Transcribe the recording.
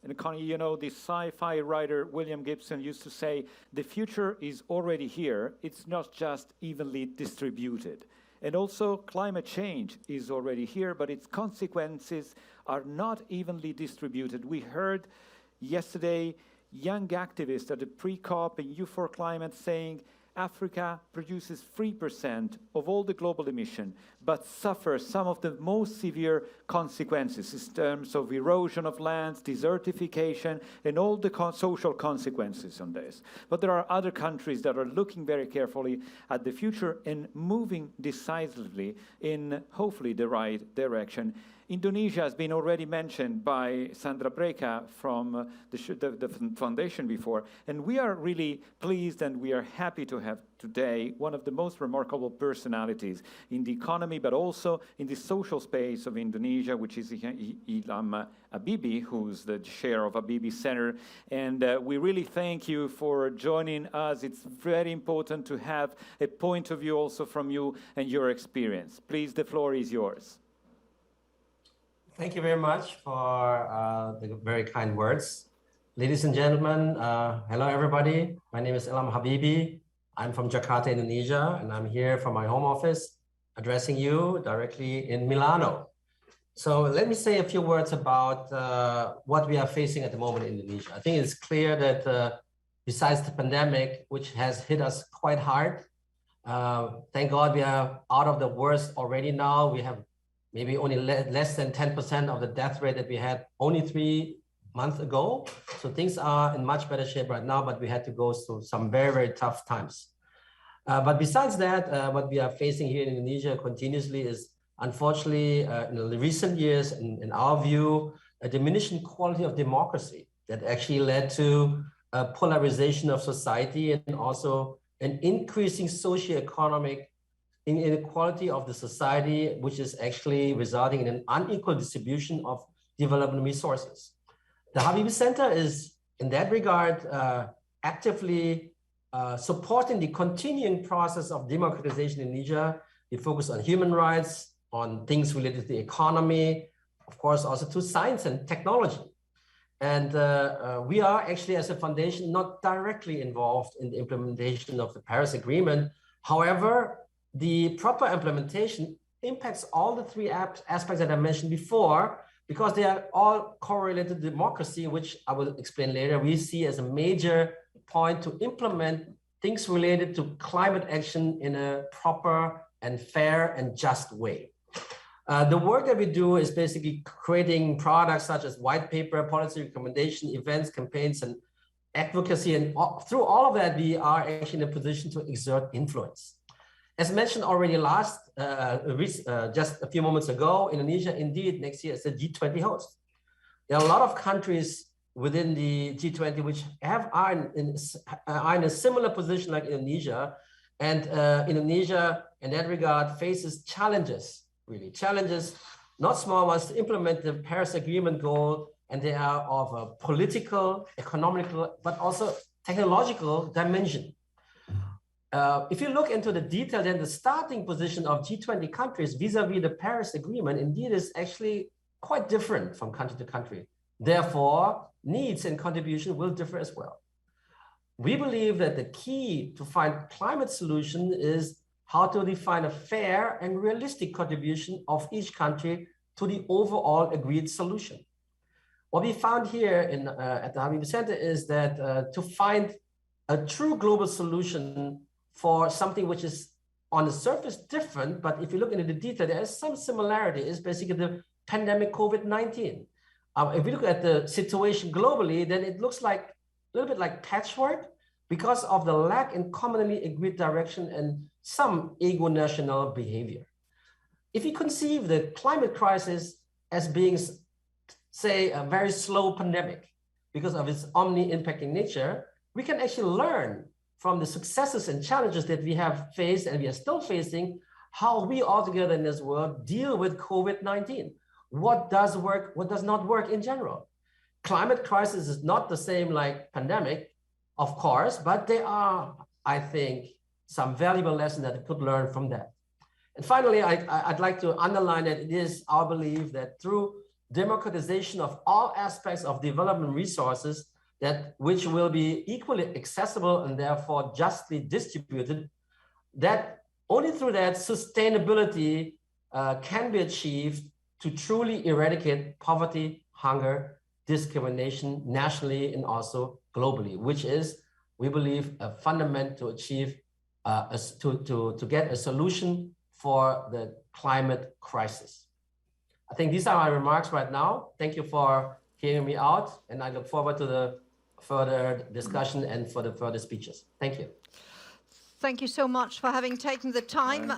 And Connie, you know, the sci-fi writer William Gibson used to say, the future is already here. It's not just evenly distributed. And also climate change is already here, but its consequences are not evenly distributed. We heard yesterday young activists at the pre-COP and U4Climate saying Africa produces 3% of all the global emission, but suffers some of the most severe consequences in terms of erosion of lands, desertification, and all the social consequences on this. But there are other countries that are looking very carefully at the future and moving decisively in, hopefully, the right direction. Indonesia has been already mentioned by Sandra Breka from the foundation before, and we are really pleased and we are happy to have today one of the most remarkable personalities in the economy, but also in the social space of Indonesia, which is Ilham Habibie, who's the chair of Habibie Center. And we really thank you for joining us. It's very important to have a point of view also from you and your experience. Please, the floor is yours. Thank you very much for the very kind words. Ladies and gentlemen, hello everybody. My name is Ilham Habibie. I'm from Jakarta, Indonesia, and I'm here from my home office addressing you directly in Milano. So let me say a few words about what we are facing at the moment in Indonesia. I think it's clear that besides the pandemic, which has hit us quite hard, thank God we are out of the worst already now. We have maybe only less than 10% of the death rate that we had only 3 months ago. So things are in much better shape right now, but we had to go through some very, very tough times. But besides that, what we are facing here in Indonesia continuously is, unfortunately, in the recent years, in our view, a diminishing quality of democracy that actually led to a polarization of society and also an increasing socioeconomic inequality of the society, which is actually resulting in an unequal distribution of development resources. The Habibie Center is, in that regard, actively supporting the continuing process of democratization in Indonesia. We focus on human rights, on things related to the economy, of course, also to science and technology. And we are actually, as a foundation, not directly involved in the implementation of the Paris Agreement. However, the proper implementation impacts all the three aspects that I mentioned before, because they are all correlated to democracy, which I will explain later. We see as a major point to implement things related to climate action in a proper and fair and just way. The work that we do is basically creating products such as white paper, policy recommendation, events, campaigns, and advocacy. And through all of that, we are actually in a position to exert influence. As mentioned already just a few moments ago, Indonesia indeed next year is a G20 host. There are a lot of countries within the G20 which are in a similar position like Indonesia, and Indonesia in that regard faces challenges, really challenges, not small ones, to implement the Paris Agreement goal, and they are of a political, economical, but also technological dimension. If you look into the detail, then the starting position of G20 countries vis-a-vis the Paris Agreement indeed is actually quite different from country to country. Therefore, needs and contribution will differ as well. We believe that the key to find climate solution is how to define a fair and realistic contribution of each country to the overall agreed solution. What we found here at the Habibie Center is that to find a true global solution for something which is on the surface different, but if you look into the detail, there is some similarity. It's basically the pandemic COVID-19. If we look at the situation globally, then it looks like a little bit like patchwork because of the lack in commonly agreed direction and some ego-national behavior. If you conceive the climate crisis as being, say, a very slow pandemic because of its omni-impacting nature, we can actually learn from the successes and challenges that we have faced and we are still facing, how we all together in this world deal with COVID-19. What does work, what does not work in general? Climate crisis is not the same like pandemic, of course, but there are, I think, some valuable lessons that we could learn from that. And finally, I'd like to underline that it is our belief that through democratization of all aspects of development resources which will be equally accessible and therefore justly distributed, that only through that sustainability can be achieved to truly eradicate poverty, hunger, discrimination nationally and also globally, which is, we believe, a fundament to achieve, to get a solution for the climate crisis. I think these are my remarks right now. Thank you for hearing me out, and I look forward to the further discussion and for the further speeches. Thank you. Thank you so much for having taken the time.